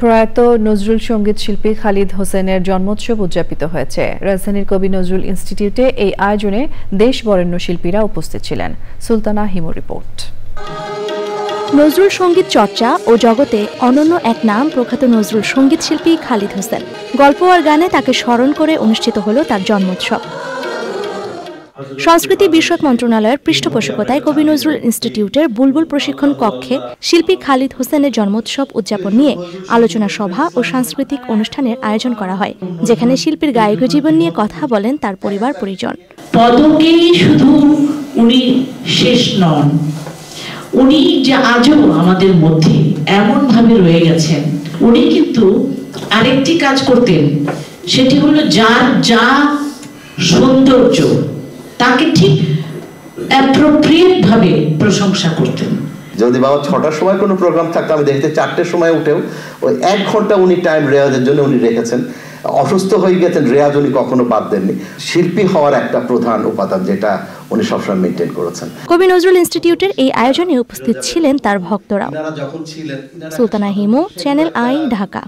প্রয়াত নজরুল সঙ্গীত শিল্পী খালিদ হোসেনের জন্মোৎসব উদযাপিত হয়েছে। রাজধানীর কবি নজরুল ইনস্টিটিউটে এই আয়োজনে দেশ বরেণ্য শিল্পীরা উপস্থিত ছিলেন। সুলতানা হিমু রিপোর্ট। নজরুল সঙ্গীত চর্চা ও জগতে অনন্য এক নাম প্রখ্যাত নজরুল সঙ্গীত শিল্পী খালিদ হোসেন। গল্প আর গানে তাকে স্মরণ করে অনুষ্ঠিত হলো তার জন্মোৎসব। সংস্কৃতি বিষয়ক মন্ত্রণালয়ের পৃষ্ঠপোষকতায় কবি নজরুল ইনস্টিটিউটের বুলবুল প্রশিক্ষণ কক্ষে শিল্পী খালিদ হোসেনের জন্মোৎসব উদযাপন নিয়ে আলোচনা সভা ও সাংস্কৃতিক অনুষ্ঠানের আয়োজন করা হয়, যেখানে শিল্পীর গায়ক জীবন নিয়ে কথা বলেন তার পরিবার পরিজন। পদকে শুধু উনি শেষ নন, উনি যে আজও আমাদের মধ্যে এমন ভাবে রয়ে গেছেন। উনি কিন্তু আরেকটি কাজ করতেন, সেটি হলো যার যা সৌন্দর্য তাকে ঠিক অ্যাপ্রোপ্রিয়েট ভাবে প্রশংসা করতেন। যদি বাবা 6টার সময় কোনো প্রোগ্রাম থাকতো, আমি দেখতে 4টের সময় উঠেও ওই 1 ঘন্টা উনি টাইম রেয়াজের জন্য উনি রেখেছেন। অসুস্থ হয়ে গেছেন, রেয়াজ উনি কখনো বাদ দেননি। শিল্পী হওয়ার একটা প্রধান উপাদান যেটা উনি সবসময় মেনটেন করেছেন। কবি নজরুল ইনস্টিটিউটের এই আয়োজনে উপস্থিত ছিলেন তার ভক্তরা। Sultana Himu, channel I, Dhaka.